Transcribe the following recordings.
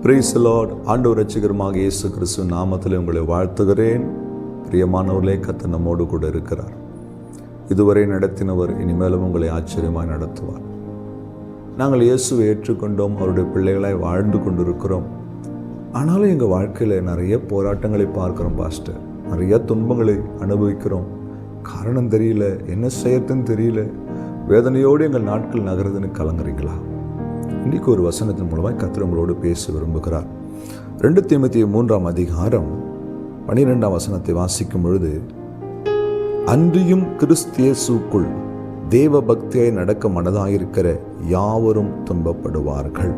Praise the Lord. ஆண்டவர் இரட்சகருமாக இயேசு கிறிஸ்துவின் நாமத்தில் உங்களை வாழ்த்துகிறேன். பிரியமானவர்களே, கர்த்தர் நம்மோடு கூட இருக்கிறார். இதுவரை நடத்தினவர் இனிமேலும் உங்களை ஆச்சரியமாய் நடத்துவார். நாங்கள் இயேசுவை ஏற்றுக்கொண்டோம், அவருடைய பிள்ளைகளாய் வாழ்ந்து கொண்டிருக்கிறோம். ஆனாலும் எங்கள் வாழ்க்கையில் நிறைய போராட்டங்களை பார்க்குறோம் பாஸ்டர், நிறைய துன்பங்களை அனுபவிக்கிறோம். காரணம் தெரியல, என்ன செய்யறதுன்னு தெரியல, வேதனையோடு எங்கள் நாட்கள் நகருதுன்னு கலங்குறீங்களா? இன்றைக்கு ஒரு வசனத்தின் மூலமாக கர்த்தர் உங்களோடு பேச விரும்புகிறார். 2 தீமோத்தேயு 3:12 வசனத்தை வாசிக்கும் பொழுது, அன்றியும் கிறிஸ்து இயேசுவுக்குள் தேவ பக்தியாய் நடக்க மனதாயிருக்கிற யாவரும் துன்பப்படுவார்கள்.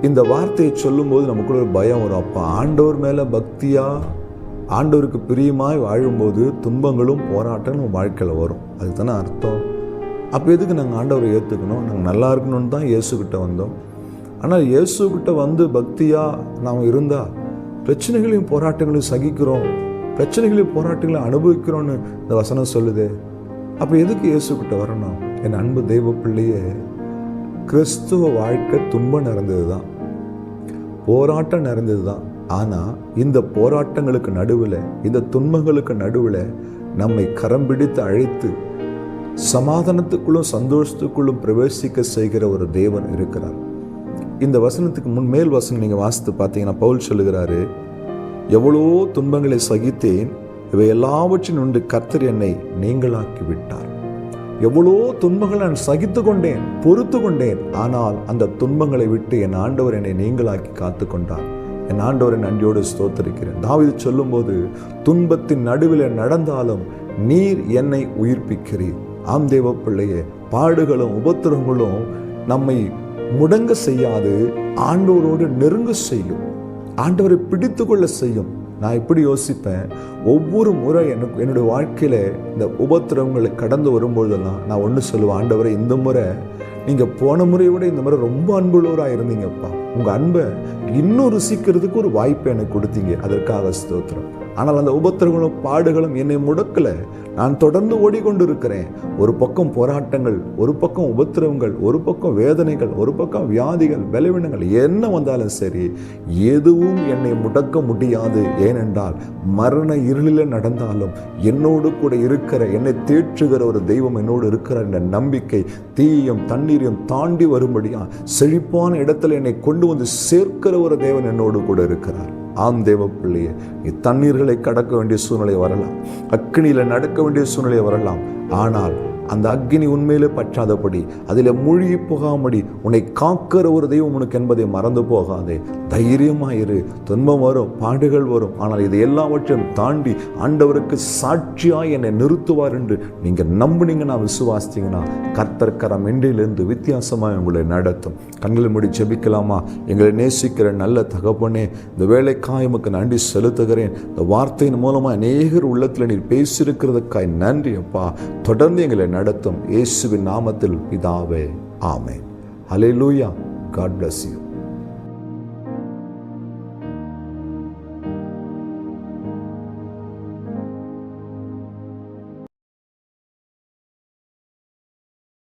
இந்த வார்த்தையை சொல்லும்போது நமக்குள்ள ஒரு பயம் வரும். அப்போ ஆண்டவர் மேலே பக்தியா, ஆண்டவருக்கு பிரியமாய் வாழும்போது துன்பங்களும் போராட்டங்களும் வாழ்க்கையில் வரும். அதுக்கு தானே அர்த்தம். அப்போ எதுக்கு நாங்கள் ஆண்டவரை ஏற்றுக்கணும்? நாங்கள் நல்லா இருக்கணும்னு தான் இயேசுக்கிட்ட வந்தோம். ஆனால் இயேசுக்கிட்ட வந்து பக்தியாக நாம் இருந்தால் பிரச்சனைகளையும் போராட்டங்களையும் சகிக்கிறோம், பிரச்சனைகளையும் போராட்டங்களையும் அனுபவிக்கிறோன்னு இந்த வசனம் சொல்லுதே. அப்போ எதுக்கு இயேசுக்கிட்ட வரணும்? என் அன்பு தெய்வ பிள்ளையே, கிறிஸ்துவ வாழ்க்கை துன்பம் நிறைந்தது தான், போராட்டம் நிறைந்தது தான். ஆனால் இந்த போராட்டங்களுக்கு நடுவில், இந்த துன்பங்களுக்கு நடுவில் நம்மை கரம் பிடித்து அழைத்து சமாதானத்துக்குள்ளும் சந்தோஷத்துக்குள்ளும் பிரவேசிக்க செய்கிற ஒரு தேவன் இருக்கிறார். இந்த வசனத்துக்கு மேல் வசனம் நீங்கள் வாசித்து பார்த்தீங்கன்னா பவுல் சொல்லுகிறாரு, எவ்வளோ துன்பங்களை சகித்தேன், இவை எல்லாவற்றின் உண்டு கர்த்தர் என்னை நீங்களாக்கி விட்டார். எவ்வளோ துன்பங்களை நான் சகித்து கொண்டேன், பொறுத்து கொண்டேன். ஆனால் அந்த துன்பங்களை விட்டு என் ஆண்டவர் என்னை நீங்களாக்கி காத்து கொண்டார். என் ஆண்டவரை நன்றியோடு ஸ்தோத்திரிக்கிறேன். தாவீது சொல்லும்போது, துன்பத்தின் நடுவில் நடந்தாலும் நீர் என்னை உயிர்ப்பிக்கிறீர். ஆம் தேவ பிள்ளையே, பாடுகளும் உபத்திரங்களும் நம்மை முடங்க செய்யாது, ஆண்டவரோடு நெருங்க செய்யும், ஆண்டவரை பிடித்து கொள்ள செய்யும். நான் இப்படி யோசிப்பேன், ஒவ்வொரு முறை என்னுடைய வாழ்க்கையில் இந்த உபத்திரவங்களை கடந்து வரும்பொழுதெல்லாம் நான் ஒன்று சொல்லுவேன், ஆண்டவரை இந்த முறை நீங்கள் போன முறையை விட இந்த முறை ரொம்ப அன்புள்ளவராக இருந்தீங்கப்பா, உங்கள் அன்பை இன்னும் ருசிக்கிறதுக்கு ஒரு வாய்ப்பை எனக்கு கொடுத்தீங்க, அதற்காக ஸ்தோத்திரம். ஆனால் அந்த உபத்திரங்களும் பாடுகளும் என்னை முடக்கலை, நான் தொடர்ந்து ஓடிக்கொண்டு இருக்கிறேன். ஒரு பக்கம் போராட்டங்கள், ஒரு பக்கம் உபத்திரவங்கள், ஒரு பக்கம் வேதனைகள், ஒரு பக்கம் வியாதிகள், பலவீனங்கள், என்ன வந்தாலும் சரி எதுவும் என்னை முடக்க முடியாது. ஏனென்றால் மரண இருளில் நடந்தாலும் என்னோடு கூட இருக்கிற, என்னை தேற்றுகிற ஒரு தெய்வம் என்னோடு இருக்கிறார் என்ற நம்பிக்கை தீயும் தண்ணீரையும் தாண்டி வரும்படியா செழிப்பான இடத்துல என்னை கொண்டு வந்து சேர்க்கிற ஒரு தேவன் என்னோடு கூட இருக்கிறார். ஆம் தேவ பிள்ளையே, நீ தண்ணீர்களை கடக்க வேண்டிய சூழ்நிலை வரலாம், அக்னியில நடக்க வேண்டிய சூழ்நிலை வரலாம். ஆனால் அந்த அக்னி உண்மையிலே பற்றாதபடி, அதில் மூழ்கி போகாமடி உன்னை காக்கிற ஒரு தெய்வம் உனக்கு என்பதை மறந்து போகாதே. தைரியமாயிரு. துன்பம் வரும், பாடுகள் வரும், ஆனால் இது எல்லாவற்றையும் தாண்டி ஆண்டவருக்கு சாட்சியாய் என்னை நிறுத்துவார் என்று நீங்கள் நம்புனீங்கன்னா, விசுவாசித்தீங்கன்னா, கர்த்தர் கரம் இன்றையிலிருந்து வித்தியாசமாக உங்களை நடத்தும். கண்களை மூடி ஜெபிக்கலாமா? எங்களை நேசிக்கிற நல்ல தகப்பனே, இந்த வேலைக்காய் உமக்கு நன்றி செலுத்துகிறேன். இந்த வார்த்தையின் மூலமாக அநேகர் உள்ளத்தில் நீர் பேசியிருக்கிறதுக்காய் நன்றி அப்பா. தொடர்ந்து எங்களை நடத்தும். இயேசுவின் நாமத்தில் பிதாவே, ஆமென். ஹல்லேலூயா. God bless you.